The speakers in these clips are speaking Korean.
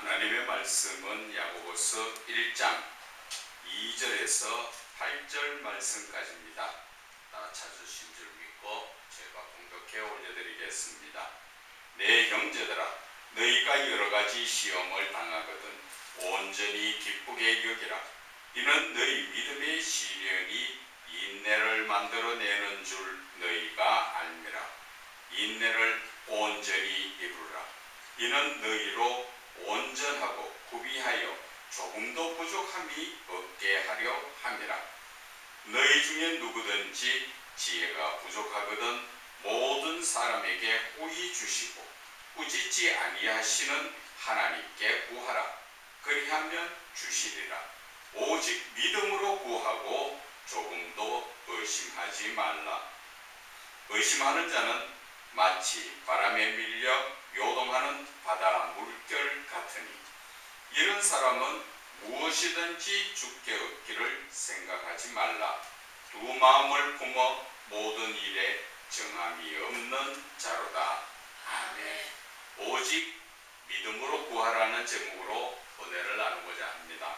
하나님의 말씀은 야고보서 1장 2절에서 8절 말씀까지입니다. 다 찾으신 줄 믿고 제가 공독해 올려드리겠습니다. 내 형제들아, 너희가 여러가지 시험을 당하거든 온전히 기쁘게 여기라. 이는 너희 믿음의 시련이 인내를 만들어내는 줄 너희가 알미라. 인내를 온전히 이루라. 이는 너희로 온전하고 구비하여 조금도 부족함이 없게 하려 함이라. 너희 중에 누구든지 지혜가 부족하거든 모든 사람에게 호히 주시고 꾸짖지 아니하시는 하나님께 구하라. 그리하면 주시리라. 오직 믿음으로 구하고 조금도 의심하지 말라. 의심하는 자는 마치 바람에 밀려 요동하는 바다 물결 같으니 이런 사람은 무엇이든지 주께 얻기를 생각하지 말라. 두 마음을 품어 모든 일에 정함이 없는 자로다. 아멘. 오직 믿음으로 구하라는 제목으로 은혜를 나누고자 합니다.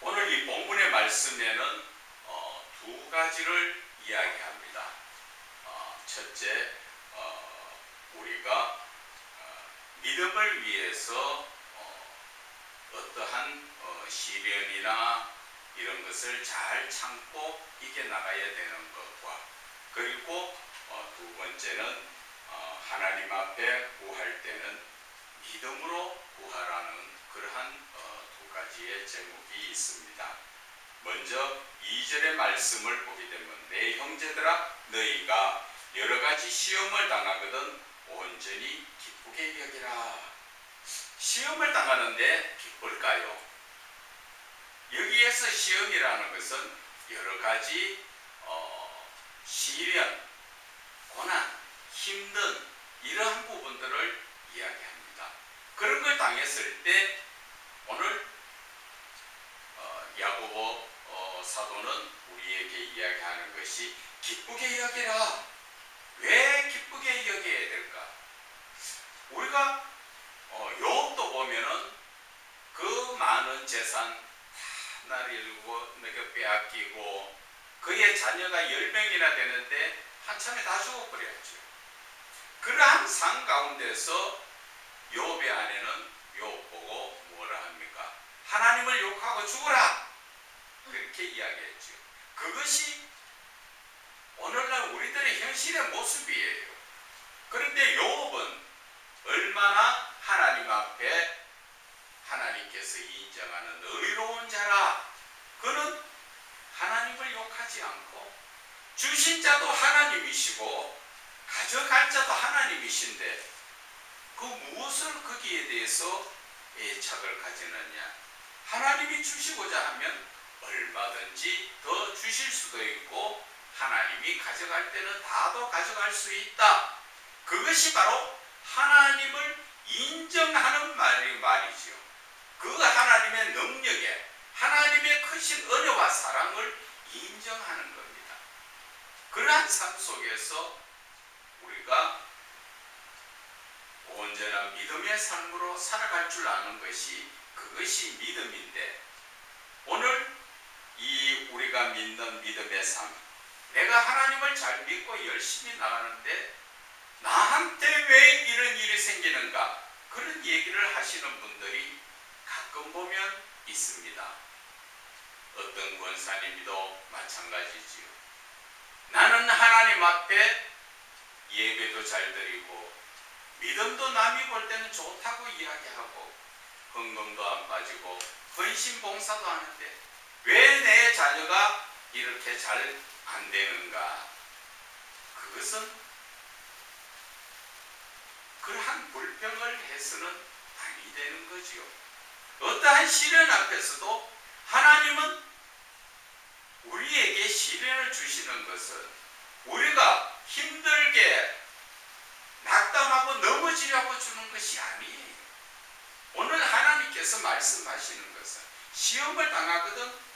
오늘 이 본문의 말씀에는 두 가지를 이야기합니다. 첫째, 우리가 믿음을 위해서 어떠한 시련이나 이런 것을 잘 참고 이겨나가야 되는 것과, 그리고 두 번째는 하나님 앞에 구할 때는 믿음으로 구하라는 그러한 두 가지의 제목이 있습니다. 먼저 2절의 말씀을 보게 되면 내 형제들아, 너희가 여러 가지 시험을 당하거든 온전히 기쁘게 여기라. 시험을 당하는데 기쁠까요? 여기에서 시험이라는 것은 여러 가지 시련, 고난, 힘든 이러한 부분들을 이야기합니다. 그런 걸 당했을 때 오늘 야고보 사도는 우리에게 이야기하는 것이 기쁘게 여기라. 왜 기쁘게 여겨야 될까? 우리가 욥도 보면은 그 많은 재산 다 일고 내게 빼앗기고 그의 자녀가 10명이나 되는데 한참에 다 죽어버렸죠. 그러한 상 가운데서 욥의 아내는 욥 보고 뭐라 합니까? 하나님을 욕하고 죽어라! 그렇게 이야기했죠. 그것이 오늘날 우리들의 현실의 모습이에요. 그런데 욥은 얼마나 하나님 앞에 하나님께서 인정하는 의로운 자라. 그는 하나님을 욕하지 않고 주신 자도 하나님이시고 가져갈 자도 하나님이신데 그 무엇을 거기에 대해서 애착을 가지느냐. 하나님이 주시고자 하면 얼마든지 더 주실 수도 있고 하나님이 가져갈 때는 다도 가져갈 수 있다. 그것이 바로 하나님을 인정하는 말이죠. 그 하나님의 능력에 하나님의 크신 은혜와 사랑을 인정하는 겁니다. 그러한 삶 속에서 우리가 온전한 믿음의 삶으로 살아갈 줄 아는 것이 그것이 믿음인데, 오늘 이 우리가 믿는 믿음의 삶, 내가 하나님을 잘 믿고 열심히 나가는데 나한테 왜 이런 일이 생기는가, 그런 얘기를 하시는 분들이 가끔 보면 있습니다. 어떤 권사님도 마찬가지지요. 나는 하나님 앞에 예배도 잘 드리고 믿음도 남이 볼 때는 좋다고 이야기하고 헌금도 안 빠지고 헌신 봉사도 하는데 왜 내 자녀가 이렇게 잘 안 되는가? 그것은 그러한 불평을 해서는 아니 되는 거지요. 어떠한 시련 앞에서도 하나님은 우리에게 시련을 주시는 것은 우리가 힘들게 낙담하고 넘어지려고 주는 것이 아니에요. 오늘 하나님께서 말씀하시는 것은 시험을 당하거든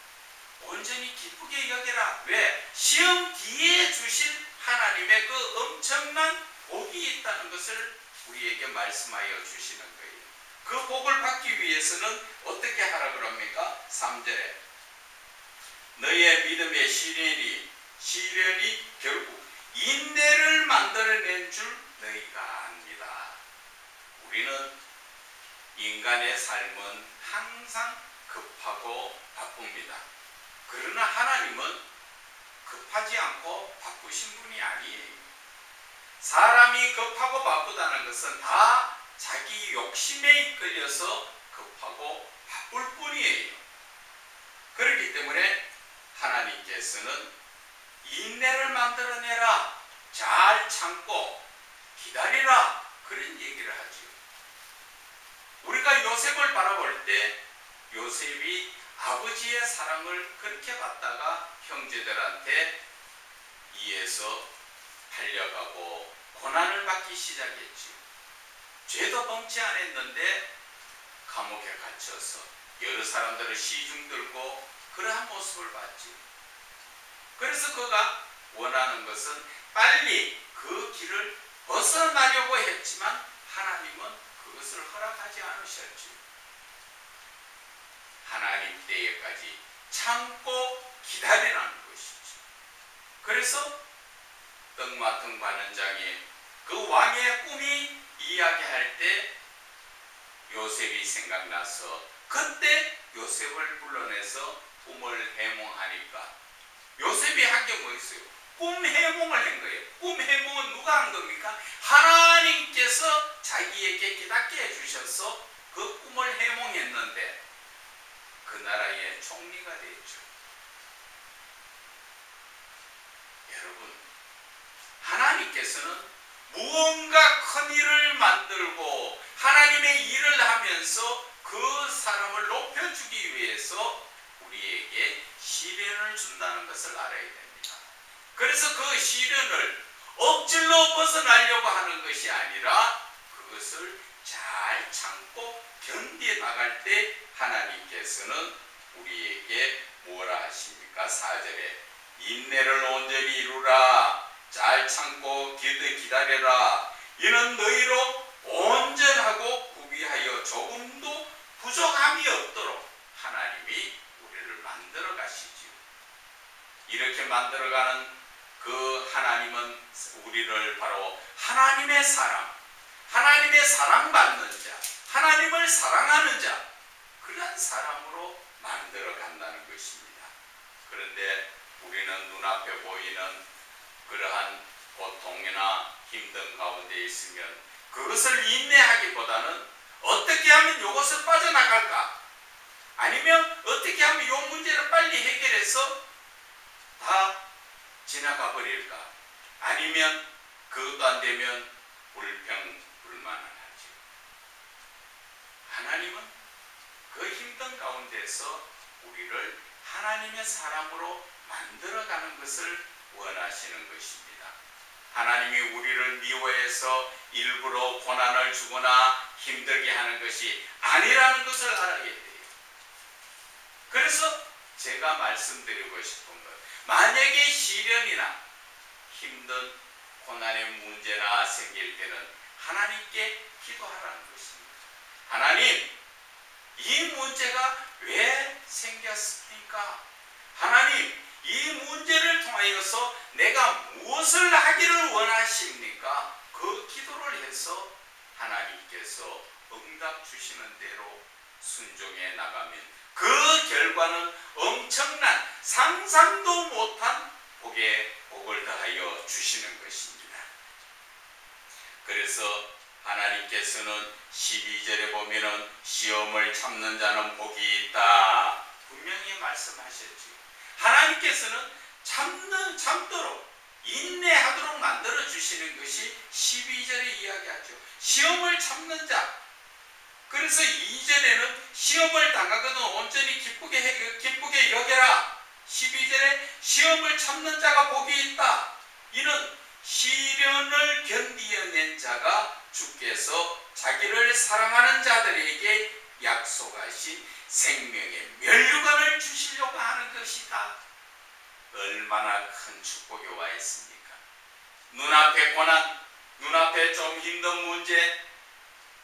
온전히 기쁘게 여겨라. 왜? 시험 뒤에 주신 하나님의 그 엄청난 복이 있다는 것을 우리에게 말씀하여 주시는 거예요. 그 복을 받기 위해서는 어떻게 하라 그럽니까? 3절에 너희의 믿음의 시련이 결국 인내를 만들어낸 줄 너희가 압니다. 우리는 인간의 삶은 항상 급하고 바쁩니다. 그러나 하나님은 급하지 않고 바쁘신 분이 아니에요. 사람이 급하고 바쁘다는 것은 다 자기 욕심에 이끌려서 급하고 바쁠 뿐이에요. 그렇기 때문에 하나님께서는 인내를 만들어내라, 잘 참고 기다리라, 그런 얘기를 하죠. 우리가 요셉을 바라볼 때 요셉이 아버지의 사랑을 그렇게 받다가 형제들한테 이에서 팔려가고 고난을 받기 시작했죠. 죄도 범치 않았는데 감옥에 갇혀서 여러 사람들을 시중 들고 그러한 모습을 봤죠. 그래서 그가 원하는 것은 빨리 그 길을 벗어나려고 했지만 하나님은 그것을 허락하지 않으셨죠. 하나님 때에까지 참고 기다리라는 것이죠. 그래서 떡 맡은 관원장이 그 왕의 꿈이 이야기할 때 요셉이 생각나서 그때 요셉을 불러내서 꿈을 해몽하니까 요셉이 한 게 뭐 있어요? 꿈 해몽을 한 거예요. 꿈 해몽은 누가 한 겁니까? 하나님께서 자기에게 깨닫게 해주셔서 그 꿈을 해몽했는데 그 나라의 총리가 됐죠. 여러분, 하나님께서는 무언가 큰 일을 만들고 하나님의 일을 하면서 그 사람을 높여주기 위해서 우리에게 시련을 준다는 것을 알아야 됩니다. 그래서 그 시련을 억지로 벗어나려고 하는 것이 아니라 그것을 잘 참고 견디어 나갈 때 하나님께서는 우리에게 뭐라 하십니까? 4절에 인내를 온전히 이루라, 잘 참고 기다려라, 이는 너희로 온전하고 구비하여 조금도 부족함이 없도록 하나님이 우리를 만들어 가시지요. 이렇게 만들어가는 그 하나님은 우리를 바로 하나님의 사람, 하나님의 사랑받는 자, 하나님을 사랑하는 자, 그런 사람으로 만들어 간다는 것입니다. 그런데 우리는 눈앞에 보이는 그러한 고통이나 힘든 가운데 있으면 그것을 인내하기보다는 어떻게 하면 이것을 빠져나갈까? 아니면 어떻게 하면 이 문제를 빨리 해결해서 다 지나가 버릴까? 아니면 그것도 안 되면 불평불만을 하죠. 하나님은 그 힘든 가운데서 우리를 하나님의 사람으로 만들어가는 것을 원하시는 것입니다. 하나님이 우리를 미워해서 일부러 고난을 주거나 힘들게 하는 것이 아니라는 것을 알아야 돼요. 그래서 제가 말씀드리고 싶은 것, 만약에 시련이나 힘든 고난의 문제나 생길 때는 하나님께 기도하라는 것입니다. 하나님, 이 문제가 왜 생겼습니까? 하나님, 이 문제를 통하여서 내가 무엇을 하기를 원하십니까? 그 기도를 해서 하나님께서 응답 주시는 대로 순종해 나가면 그 결과는 엄청난 상상도 못한 복을 더하여 주시는 것입니다. 그래서 하나님께서는 12절에 보면은 시험을 참는 자는 복이 있다, 분명히 말씀하셨죠. 하나님께서는 참도록 인내하도록 만들어 주시는 것이 12절에 이야기하죠. 시험을 참는 자. 그래서 2절에는 시험을 당하거든 온전히 기쁘게 여겨라. 12절에 시험을 참는 자가 복이 있다. 이는 시련을 견디어낸 자가 주께서 자기를 사랑하는 자들에게 약속하신 생명의 면류관을 주시려고 하는 것이다. 얼마나 큰 축복이 와 있습니까? 눈앞에 고난, 눈앞에 좀 힘든 문제,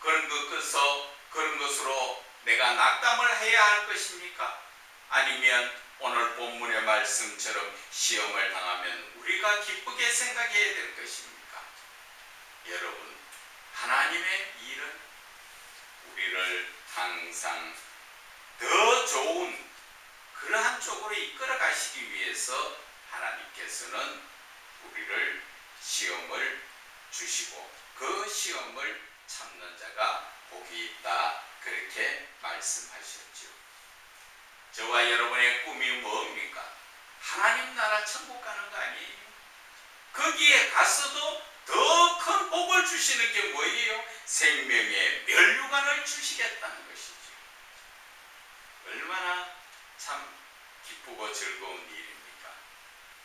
그런 것에서 그런 것으로 내가 낙담을 해야 할 것입니까? 아니면 오늘 본문의 말씀처럼 시험을 당하면 우리가 기쁘게 생각해야 될 것입니까? 여러분, 하나님의 일은 우리를 항상 더 좋은 그러한 쪽으로 이끌어 가시기 위해서 하나님께서는 우리를 시험을 주시고 그 시험을 참는 자가 복이 있다, 그렇게 말씀하셨죠. 저와 여러분의 꿈이 뭡니까? 하나님 나라 천국 가는 거 아니에요? 거기에 가서도 더 큰 복을 주시는 게 뭐예요? 생명의 면류관을 주시겠다는 것이죠. 얼마나 참 기쁘고 즐거운 일입니까?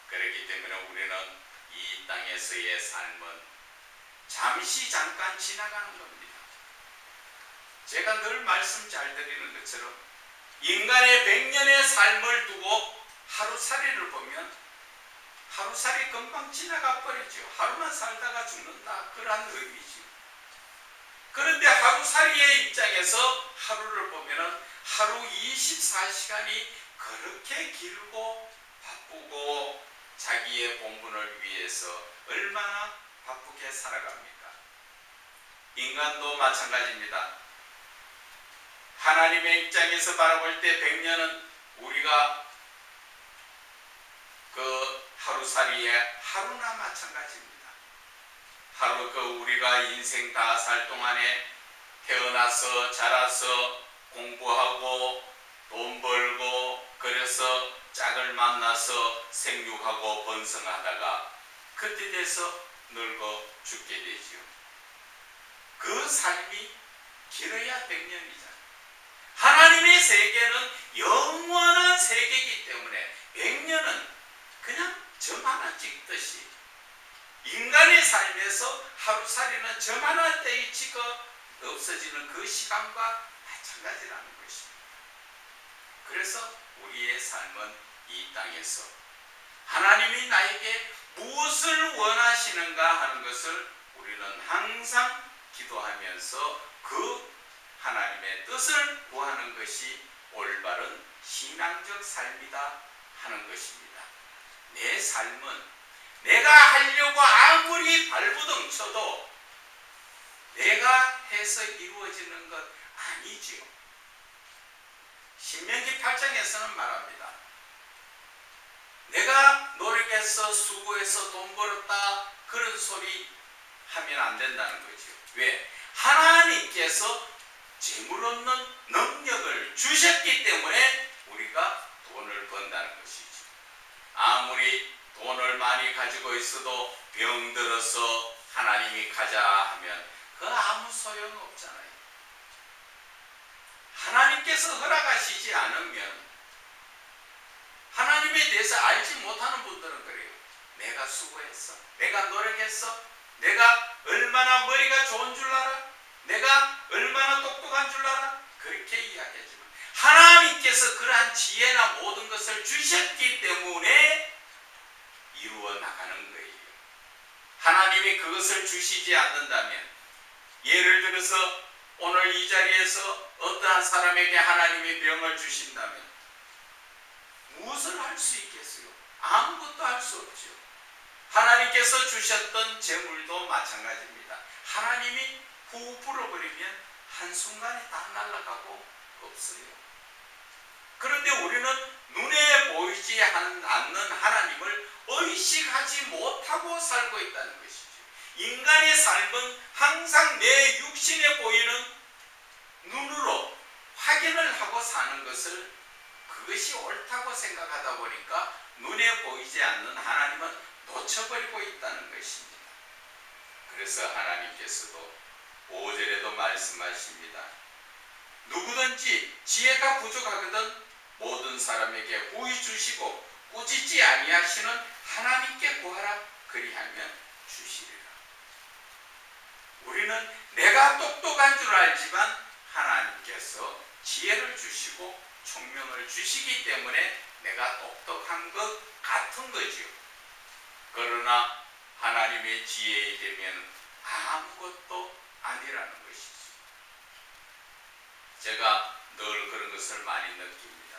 그렇기 때문에 우리는 이 땅에서의 삶은 잠깐 지나가는 겁니다. 제가 늘 말씀 잘 드리는 것처럼 인간의 100년의 삶을 두고 하루살이를 보면 하루살이 금방 지나가 버리죠. 하루만 살다가 죽는다, 그런 의미죠. 그런데 하루살이의 입장에서 하루를 보면은 하루 24시간이 그렇게 길고 바쁘고 자기의 본분을 위해서 얼마나 바쁘게 살아갑니까? 인간도 마찬가지입니다. 하나님의 입장에서 바라볼 때 100년은 우리가 그 하루살이의 하루나 마찬가지입니다. 하루 우리가 인생 다 살 동안에 태어나서 자라서 공부하고 돈 벌고 그래서 짝을 만나서 생육하고 번성하다가 그때 돼서 늙어 죽게 되지요. 그 삶이 길어야 100년이잖아요. 하나님의 세계는 영원한 세계이기 때문에 100년은 그냥 점 하나 찍듯이 인간의 삶에서 하루살이는 점 하나 떼이 찍어 없어지는 그 시간과 마찬가지라는 것입니다. 그래서 우리의 삶은 이 땅에서 하나님이 나에게 무엇을 원하시는가 하는 것을 우리는 항상 기도하면서 그 하나님의 뜻을 구하는 것이 올바른 신앙적 삶이다 하는 것입니다. 내 삶은 내가 하려고 아무리 발부둥 쳐도 내가 해서 이루어지는 것 아니지요. 신명기 8장에서는 말합니다. 내가 노력해서 수고해서 돈 벌었다, 그런 소리 하면 안 된다는 거죠. 왜? 하나님께서 재물 얻는 능력을 주셨기 때문에 우리가 돈을 번다는 것이죠. 아무리 돈을 많이 가지고 있어도 병들어서 하나님이 가자 하면 그 아무 소용없잖아요. 하나님께서 허락하시지 않으면 하나님에 대해서 알지 못하는 분들은 그래요. 내가 수고했어, 내가 노력했어, 내가 얼마나 머리가 좋은 줄 알아, 내가 얼마나 똑똑한 줄 알아, 그렇게 이야기하지만 하나님께서 그러한 지혜나 모든 것을 주셨기 때문에 이루어 나가는 거예요. 하나님이 그것을 주시지 않는다면, 예를 들어서 오늘 이 자리에서 어떠한 사람에게 하나님이 병을 주신다면 무엇을 할 수 있겠어요? 아무것도 할 수 없죠. 하나님께서 주셨던 재물도 마찬가지입니다. 하나님이 후 불어버리면 한순간에 다 날아가고 없어요. 그런데 우리는 눈에 보이지 않는 하나님을 의식하지 못하고 살고 있다는 것이죠. 인간의 삶은 항상 내 육신에 보이는 눈으로 확인을 하고 사는 것을, 그것이 옳다고 생각하다 보니까 눈에 보이지 않는 하나님은 놓쳐버리고 있다는 것입니다. 그래서 하나님께서도 5절에도 말씀하십니다. 누구든지 지혜가 부족하거든 모든 사람에게 후히 주시고 꾸짖지 아니하시는 하나님께 구하라, 그리하면 주시리라. 우리는 내가 똑똑한 줄 알지만 하나님께서 지혜를 주시고 총명을 주시기 때문에 내가 똑똑한 것 같은 거죠. 그러나 하나님의 지혜에 되면 아무것도 아니라는 것이죠. 제가 늘 그런 것을 많이 느낍니다.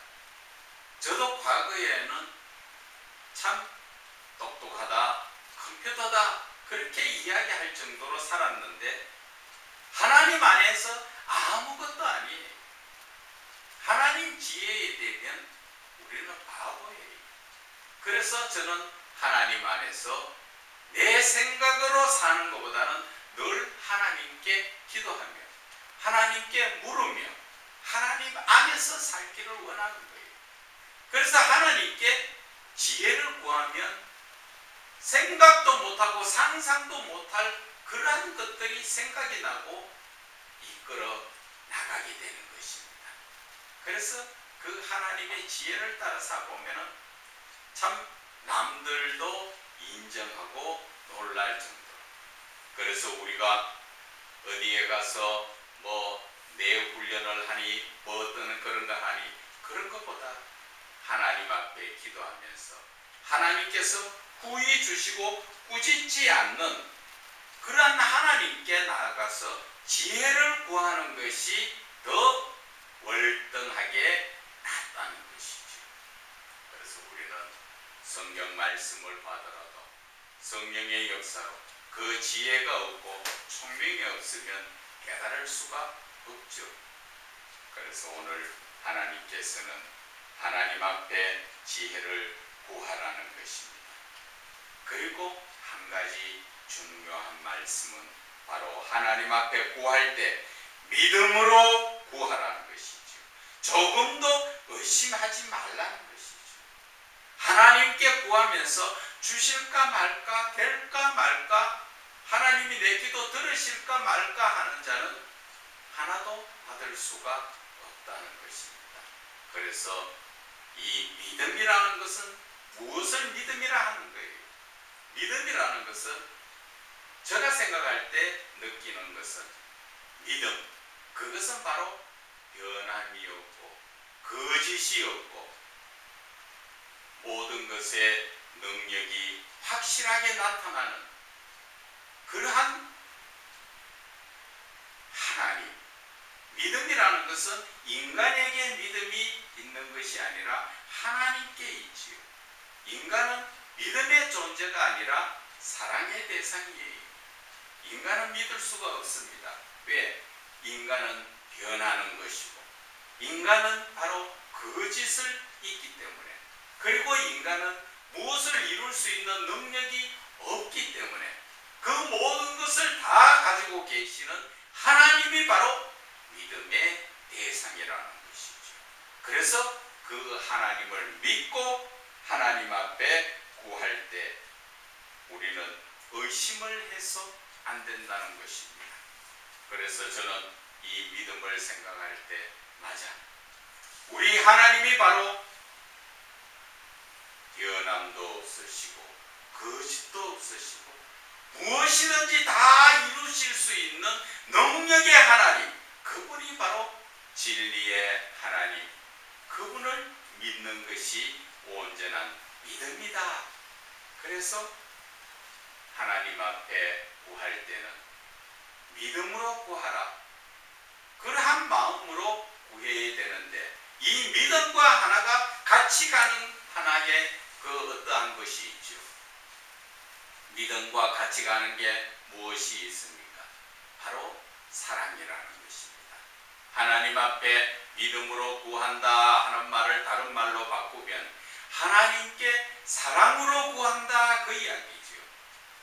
저도 과거에는 참 똑똑하다, 컴퓨터다 그렇게 이야기할 정도로 살았는데 하나님 안에서 아무것도 아니에요. 하나님 지혜에 대면 우리는 바보예요. 그래서 저는 하나님 안에서 내 생각으로 사는 것보다는 늘 하나님께 기도하며 하나님께 물으며 하나님 안에서 살기를 원하는 거예요. 그래서 하나님께 지혜를 구하면 생각도 못하고 상상도 못할 그러한 것들이 생각이 나고 이끌어 나가게 되는 것입니다. 그래서 그 하나님의 지혜를 따라 살아보면 참 남들도 인정하고 놀랄 정도로. 그래서 우리가 어디에 가서 내 훈련을 하니 어떤 그런 거 하니 그런 것보다 하나님 앞에 기도하면서 하나님께서 후히 주시고 꾸짖지 않는 그러한 하나님께 나아가서 지혜를 구하는 것이 더 월등하게 낫다는 것이죠. 그래서 우리는 성경 말씀을 받더라도 성령의 역사로 그 지혜가 없고 총명이 없으면 깨달을 수가 없죠. 그래서 오늘 하나님께서는 하나님 앞에 지혜를 구하라는 것입니다. 그리고 한 가지 중요한 말씀은 바로 하나님 앞에 구할 때 믿음으로 구하라는 것이죠. 조금도 의심하지 말라는 것이죠. 하나님께 구하면서 주실까 말까, 될까 말까, 하나님이 내 기도 들으실까 말까 하는 자는 하나도 받을 수가 없다는 것입니다. 그래서 이 믿음이라는 것은 무엇을 믿음이라 하는 거예요? 믿음이라는 것은 제가 생각할 때 느끼는 것은 믿음, 그것은 바로 변함이 없고 거짓이 없고 모든 것의 능력이 확실하게 나타나는 그러한 하나님. 믿음이라는 것은 인간에게 믿음이 있는 것이 아니라 하나님께 있지요. 인간은 믿음의 존재가 아니라 사랑의 대상이에요. 인간은 믿을 수가 없습니다. 왜? 인간은 변하는 것이고 인간은 바로 거짓을 있기 때문에, 그리고 인간은 무엇을 이룰 수 있는 능력이 없기 때문에 그 모든 것을 다 가지고 계시는 하나님이 바로 믿음의 대상이라는 것이죠. 그래서 그 하나님을 믿고 하나님 앞에 구할 때 우리는 의심을 해서 안 된다는 것입니다. 그래서 저는 이 믿음을 생각할 때 맞아, 우리 하나님이 바로 변함도 없으시고 거짓도 없으시고 무엇이든지 다 이루실 수 있는 능력의 하나님, 그분이 바로 진리의 하나님, 그분을 믿는 것이 온전한 믿음이다. 그래서 하나님 앞에 구할 때는 믿음으로 구하라, 그러한 마음으로 구해야 되는데 이 믿음과 하나가 같이 가는 하나의 그 어떠한 것이 있죠. 믿음과 같이 가는 게 무엇이 있습니까? 바로 사랑이라는 것입니다. 하나님 앞에 믿음으로 구한다 하는 말을 다른 말로 바꾸면 하나님께 사랑으로 구한다 그 이야기죠.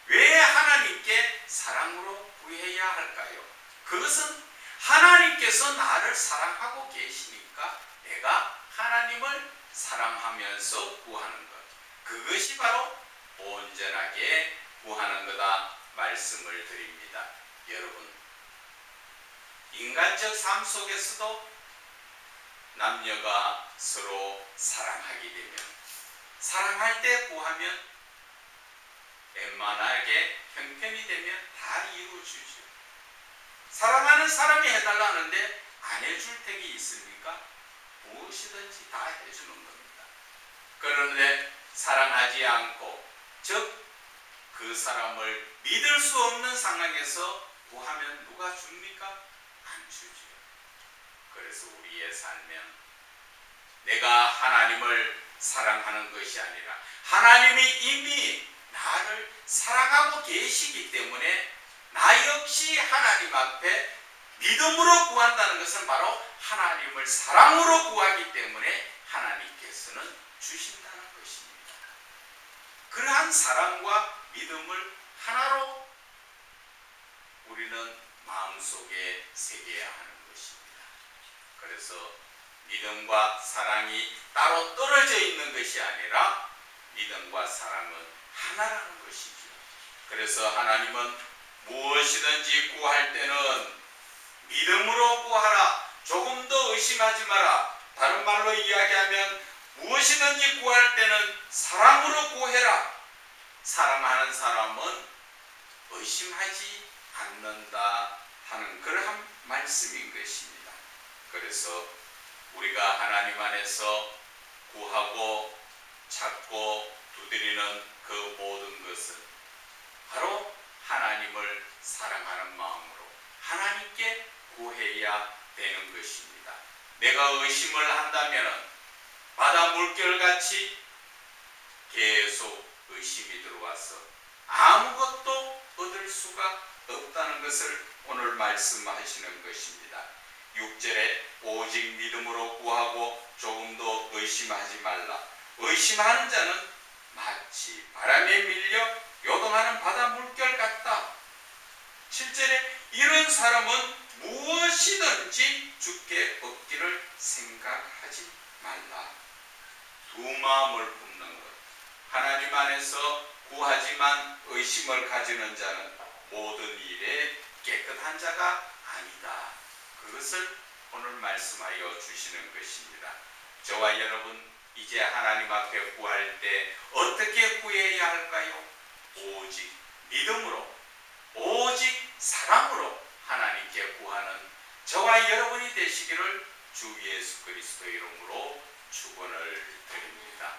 왜 하나님께 사랑으로 구해야 할까요? 그것은 하나님께서 나를 사랑하고 계시니까 내가 하나님을 사랑하면서 구하는 것, 그것이 바로 온전하게 구하는 거다 말씀을 드립니다. 여러분, 인간적 삶 속에서도 남녀가 서로 사랑하게 되면, 사랑할 때 구하면 웬만하게 형편이 되면 다 이루어주죠. 사랑하는 사람이 해달라는데 안 해줄 택이 있습니까? 무엇이든지 다 해주는 겁니다. 그런데 사랑하지 않고, 즉 그 사람을 믿을 수 없는 상황에서 구하면 누가 줍니까? 안 주죠. 그래서 우리의 삶은 내가 하나님을 사랑하는 것이 아니라 하나님이 이미 나를 사랑하고 계시기 때문에 나 역시 하나님 앞에 믿음으로 구한다는 것은 바로 하나님을 사랑으로 구하기 때문에 하나님께서는 주신다는 것입니다. 그러한 사랑과 믿음을 하나로 우리는 마음속에 새겨야 하는 것입니다. 그래서 믿음과 사랑이 따로 떨어져 있는 것이 아니라 믿음과 사랑은 하나라는 것이죠. 그래서 하나님은 무엇이든지 구할 때는 믿음으로 구하라. 조금 더 의심하지 마라. 다른 말로 이야기하면 무엇이든지 구할 때는 사랑으로 구해라. 사랑하는 사람은 의심하지 않는다 하는 그러한 말씀인 것입니다. 그래서 우리가 하나님 안에서 구하고 찾고 두드리는 그 모든 것은 바로 하나님을 사랑하는 마음으로 하나님께 구해야 되는 것입니다. 내가 의심을 한다면 바다 물결같이 계속 의심이 들어와서 아무것도 얻을 수가 없다는 것을 오늘 말씀하시는 것입니다. 6절에 오직 믿음으로 구하고 조금도 의심하지 말라. 의심하는 자는 마치 바람에 밀려 요동하는 바다 물결 같다. 7절에 이런 사람은 무엇이든지 주께 얻기를 생각하지 말라. 두 마음을 품는 것. 하나님 안에서 구하지만 의심을 가지는 자는 모든 일에 깨끗한 자가 아니다. 그것을 오늘 말씀하여 주시는 것입니다. 저와 여러분 이제 하나님 앞에 구할 때 어떻게 구해야 할까요? 오직 믿음으로, 오직 사랑으로 하나님께 구하는 저와 여러분이 되시기를 주 예수 그리스도 이름으로 축원을 드립니다.